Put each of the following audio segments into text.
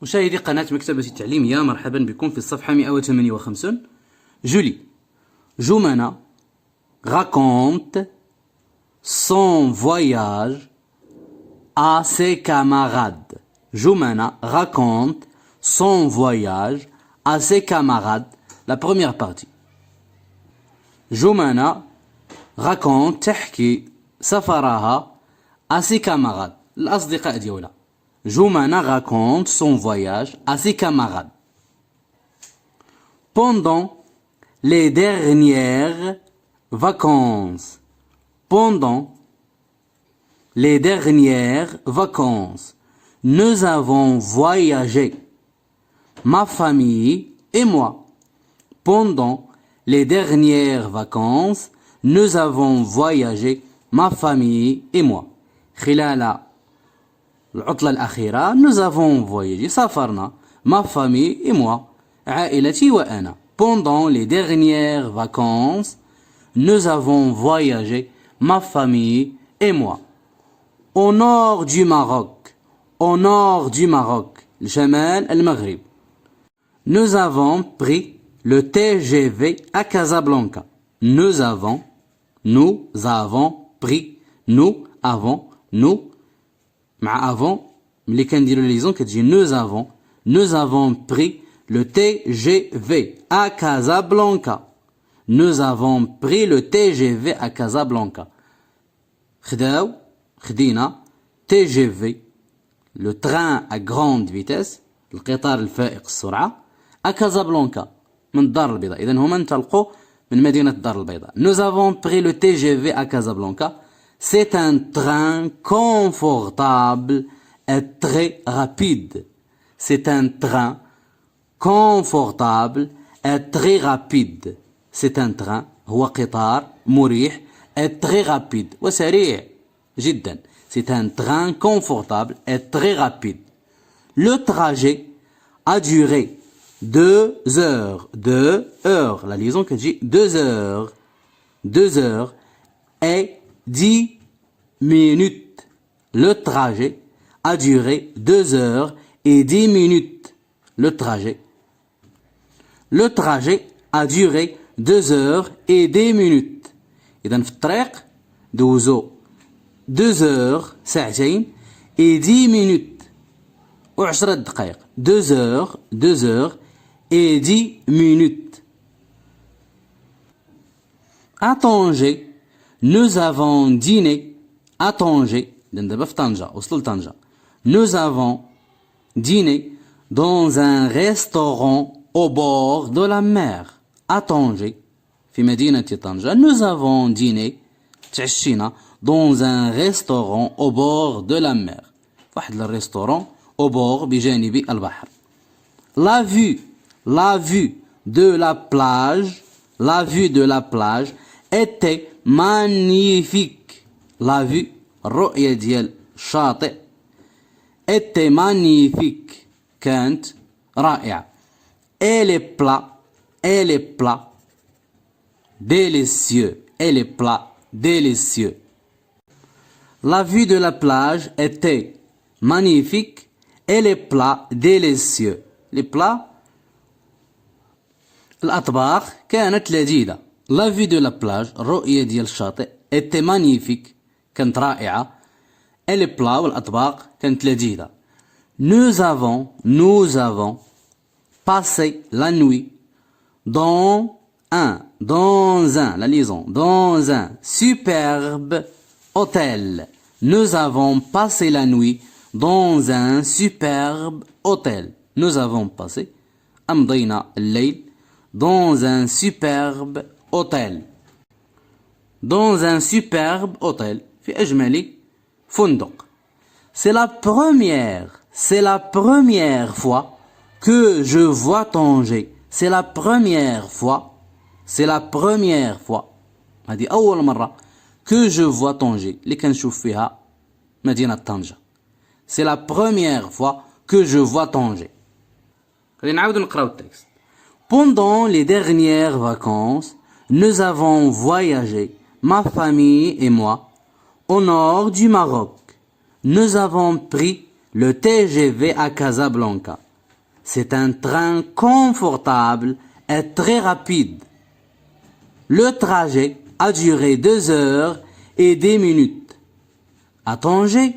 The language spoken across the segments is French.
مشاهدي قناة مكتبة التعليمية، مرحبا بكم في الصفحة 158. Julie. Joumana raconte son voyage à ses camarades. Joumana raconte son voyage à ses camarades. La première partie. Joumana raconte تحكي سفرها à ses camarades. الأصدقاء ديالها. Joumana raconte son voyage à ses camarades. Pendant les dernières vacances. Pendant les dernières vacances, nous avons voyagé, ma famille et moi. Pendant les dernières vacances, nous avons voyagé, ma famille et moi. خلال العطلة الأخيرة nous avons voyagé, سافرنا, ma famille et moi, عائلتي وأنا. Pendant les dernières vacances, nous avons voyagé, ma famille et moi. Au nord du Maroc, au nord du Maroc, الشمال المغرب. Nous avons pris le TGV à Casablanca. Nous avons pris, nous مع avant ملي كنديروا ليزون كتجي nous avons pris le TGV à Casablanca. Nous avons pris le TGV à Casablanca. خدينا TGV, le train à grande vitesse, القطار الفائق السرعة, à Casablanca, من الدار البيضاء. إذن هما انطلقوا من مدينة الدار البيضاء. Nous avons pris le TGV à Casablanca. C'est un train confortable et très rapide. C'est un train confortable et très rapide. C'est un train, هو قطار مريح et très rapide وسريع جدا. C'est un train confortable et très rapide. Le trajet a duré 2 heures. 2 heures. La liaison que j'ai 2 heures. 2 heures et 10 minutes. Le trajet a duré 2 heures et 10 minutes. Le trajet a duré 2 heures et 10 minutes. إذن في الطريق دوزو 2 heures ساعتين et 10 minutes و10 دقائق. 2 heures et 10 minutes. À Tanger, nous avons dîné. À Tanger, دابا في طنجة, وصلوا لطنجة. Nous avons dîné dans un restaurant au bord de la mer. À Tanger, في مدينة طنجة. Nous avons dîné, تعشينا, dans un restaurant au bord de la mer. واحد الريستورون au bord بجانب البحر. La vue de la plage était magnifique. La vue, الرؤية ديال الشاطئ, était magnifique, كانت رائعة. Et les plats délicieux. Et les plats délicieux. La vue de la plage était magnifique et les plats délicieux. Les plats, الأطباق كانت لذيذة. La vue de la plage, الرؤية ديال الشاطئ, était magnifique, كانت رائعة. Et les plats والأطباق كانت لذيذة. Nous avons passé la nuit dans un, la liaison, dans un superbe hôtel. Nous avons passé la nuit dans un superbe hôtel. Nous avons passé, أمضينا الليل, dans un superbe hôtel. Dans un superbe hôtel, في أجمل فندق. C'est la première fois que je vois Tanger. C'est la première fois. هذه أول مرة que je vois Tanger, اللي كنشوف فيها مدينة طنجة. C'est la première fois que je vois Tanger. خلينا نعاود نقراو التكست. Pendant les dernières vacances, nous avons voyagé, ma famille et moi, au nord du Maroc. Nous avons pris le TGV à Casablanca. C'est un train confortable et très rapide. Le trajet a duré 2 heures et 10 minutes. À Tanger,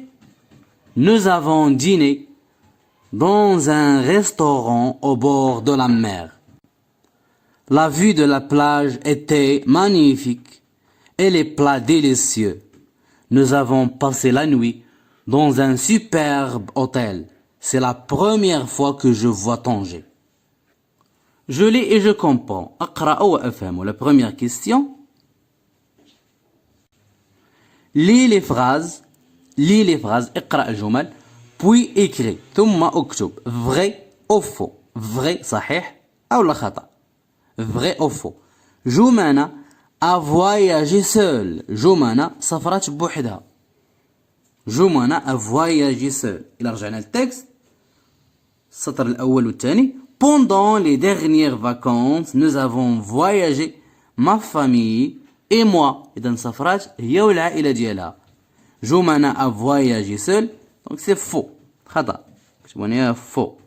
nous avons dîné dans un restaurant au bord de la mer. La vue de la plage était magnifique et les plats délicieux. Nous avons passé la nuit dans un superbe hôtel. C'est la première fois que je vois Tanger. Je lis et je comprends. أقرأ وأفهم. La première question. Lis les phrases. اقرأ الجمل. Puis écris. ثم اكتب. Vrai ou faux. Vrai صحيح أو لا خطأ. Vrai ou faux. جمانة a voyagé seul. جمانة سافرت بوحدها. جمانة a voyagé seul. إلى رجعنا للتكست. السطر الأول والثاني. Pendant les dernières vacances, nous avons voyagé, ma famille et moi. إذا سافرت هي والعائلة ديالها. جمانة a voyagé seul. Donc c'est faux. خطأ. كتبوا هنا faux.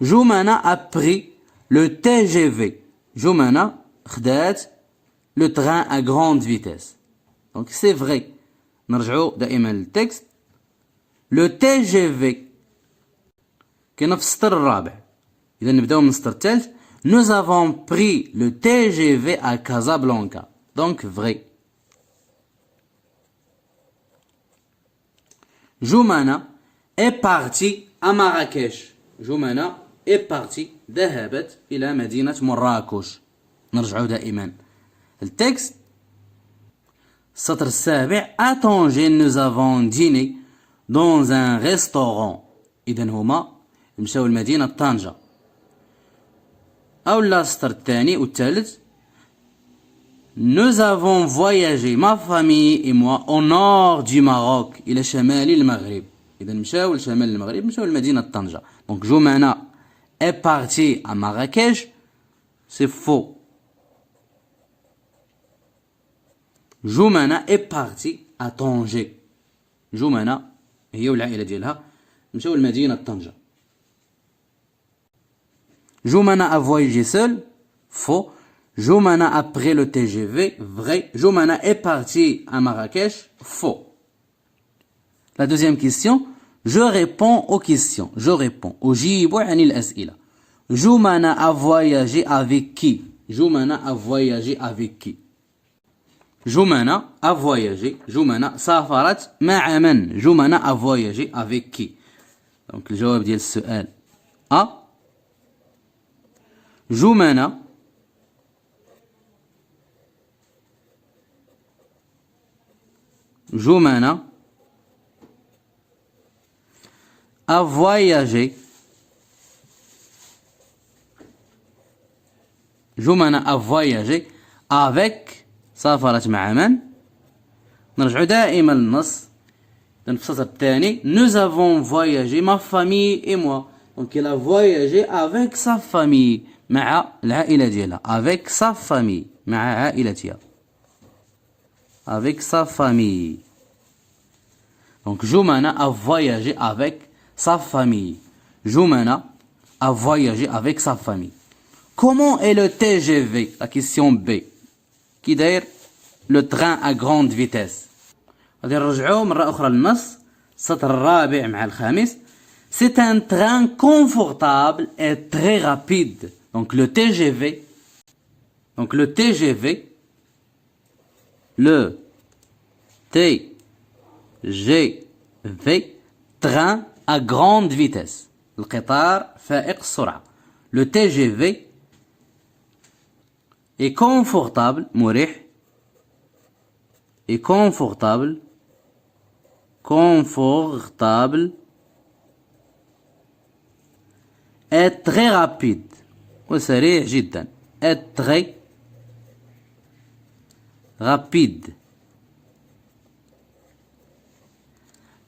جمانة a pris le TGV. جمانة خدات le train à grande vitesse. Donc c'est vrai. نرجعوا دائما للتكست. Le TGV كاين في السطر الرابع. إذا نبداو من السطر الثالث. Nous avons pris le TGV à Casablanca. Donc vrai. جمانة est partie à Marrakech. جمانة est partie ذهبت إلى مدينة مراكش. نرجعوا دائما التكست. السطر السابع. À Tanger nous avons dîné dans un restaurant. إذا هما مشاو لمدينة طنجة. أو لا السطر الثاني والثالث. Nous avons voyagé, ma famille et moi, au nord du Maroc, إلى شمال المغرب. إذا مشاو لشمال المغرب مشاو لمدينة طنجة. Donc جمانة est parti à Marrakech. C'est faux. جمانة est parti à Tanger. جمانة هي والعائلة ديالها مشاو لمدينة طنجة. جمانة a voyagé seul. Faux. Jomana a pris le TGV. Vrai. Jomana est parti à Marrakech. Faux. La deuxième question. Je réponds aux questions. Je réponds. أجيب عن الأسئلة. Jomana a voyagé avec qui? Jomana a voyagé avec qui? جمانة a voyagé. جمانة سافرت مع من؟ جمانة a voyagé avec qui? Donc الجواب ديال السؤال A. جمانة a voyagé. جمانة a voyagé avec. سافرت مع من؟ نرجع دائما للنص. في السطر الثاني. Nous avons voyagé, ma famille et moi. Donc il a voyagé avec sa famille. مع العائلة ديالها. Avec sa famille. مع عائلتها. Avec sa famille. Donc Jumana a voyagé avec sa famille. Jumana a voyagé avec sa famille. Comment est le TGV? La question B. كي داير لو تران ا غروند فيتيس. غادي نرجعوا مره اخرى للنص. السطر الرابع مع الخامس. C'est un train confortable et très rapide. Donc le TGV. Donc le TGV. Le TGV. Train à grande vitesse. القطار فائق السرعة. Le TGV est confortable, مريح, est confortable, est très rapide, وسريع جدا, est très rapide.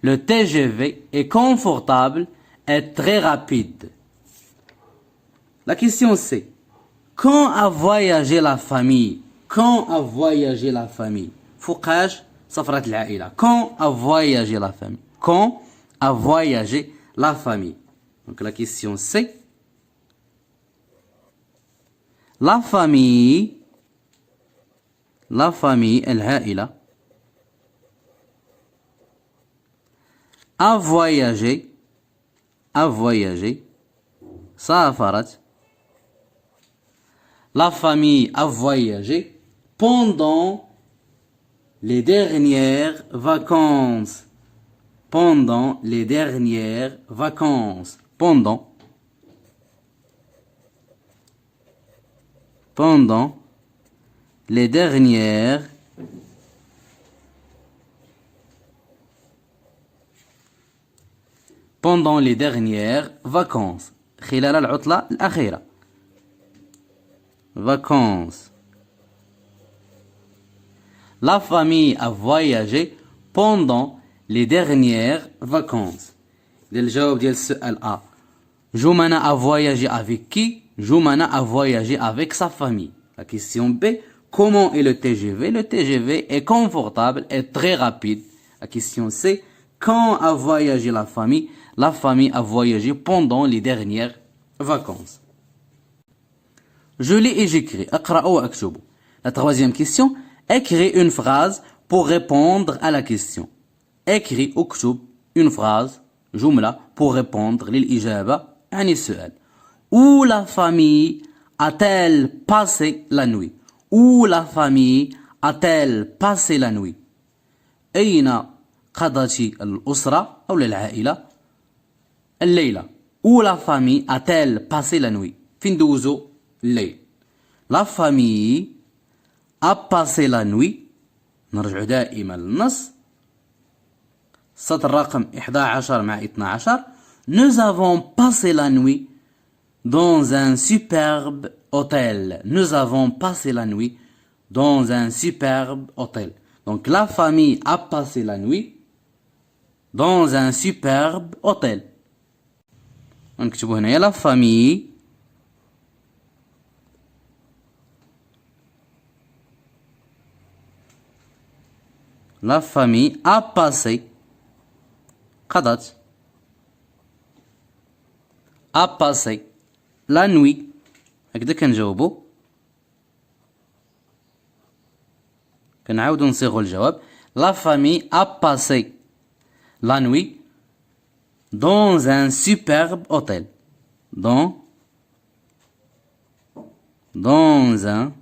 Le TGV est confortable et très rapide. La question c'est: quand a voyagé la famille? Quand a voyagé la famille? فوقاش سافرت العائلة. Quand a voyagé la famille? Quand a voyagé la famille. Donc la question c'est la famille العائلة a voyagé سافرت. La famille a voyagé pendant les dernières vacances. Pendant les dernières vacances. Pendant les dernières vacances. خلال العطلة الأخيرة. Vacances. La famille a voyagé pendant les dernières vacances. الجواب ديال السؤال A. Joumana a voyagé avec qui? Joumana a voyagé avec sa famille. La question B. Comment est le TGV? Le TGV est confortable et très rapide. La question C. Quand a voyagé la famille? La famille a voyagé pendant les dernières vacances. Je lis et j'écris. اقرأوا واكتبوا. La troisième question. Écris une phrase pour répondre à la question. Écris اكتب une phrase جملة pour répondre للإجابة عن السؤال. Où la famille a-t-elle passé la nuit? Où la famille a-t-elle passé la nuit? أين قضت الأسرة أو العائلة الليلة؟ Où la famille a-t-elle passé la nuit? فين دوزوا الليل؟ La famille a passé la nuit. نرجع دائما للنص. السطر رقم 11 مع 12. Nous avons passé la nuit dans un superbe hôtel. Nous avons passé la nuit dans un superbe hôtel. Donc la famille a passé la nuit dans un superbe hôtel. نكتبوا هنايا la famille a passé قضت a passé la nuit. هكذا كنجاوبوا. كنعاودوا نصيغوا الجواب. La famille a passé la nuit dans un superbe hôtel. Dans un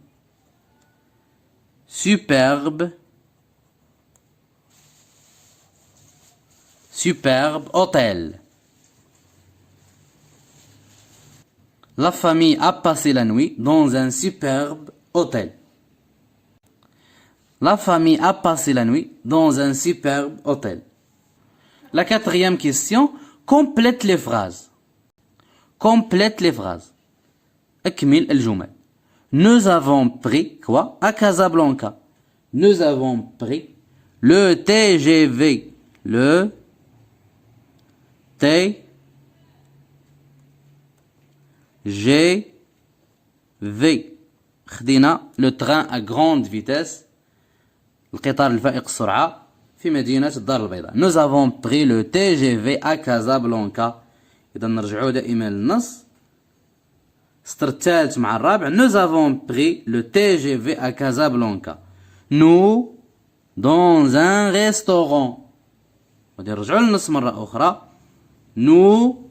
superbe hôtel. La famille a passé la nuit dans un superbe hôtel. La famille a passé la nuit dans un superbe hôtel. La quatrième question, complète les phrases. Complète les phrases. أكمل الجمل. Nous avons pris quoi? À Casablanca. Nous avons pris le TGV. Le TGV. خدينا le train à grande vitesse. القطار الفائق السرعة في مدينة الدار البيضاء. Nous avons pris le TGV à Casablanca. إذا نرجعوا دائما للنص. السطر الثالث مع الرابع. Nous avons pris le TGV à Casablanca. Nous dans un restaurant. غادي نرجعوا للنص مرة أخرى. Nous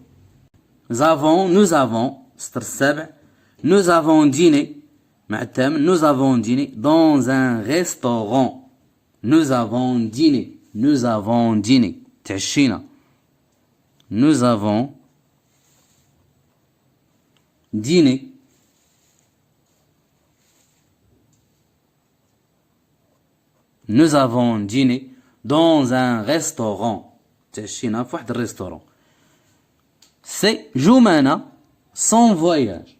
avons السطر السابع. Nous avons dîné مع الثامن. Nous avons dîné dans un restaurant. Nous avons dîné. Nous avons dîné. تعشينا. Nous avons dîné nous avons dîné dans un restaurant. تعشينا في واحد الريستورون. C'est Joumana son voyage.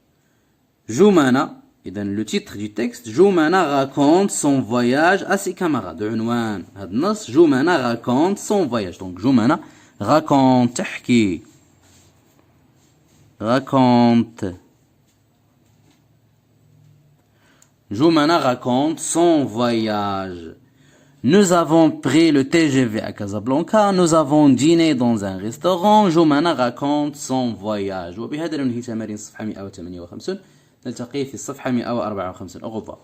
Joumana, إذا le titre du texte, Joumana raconte son voyage à ses camarades. عنوان هذا النص Joumana raconte son voyage. Donc Joumana raconte تحكي. Raconte. Joumana raconte son voyage. Nous avons pris le TGV à Casablanca. Nous avons dîné dans un restaurant. جمانة raconte son voyage. وبهذا ننهي تمارين الصفحة 158. نلتقي في الصفحة 154. Au revoir.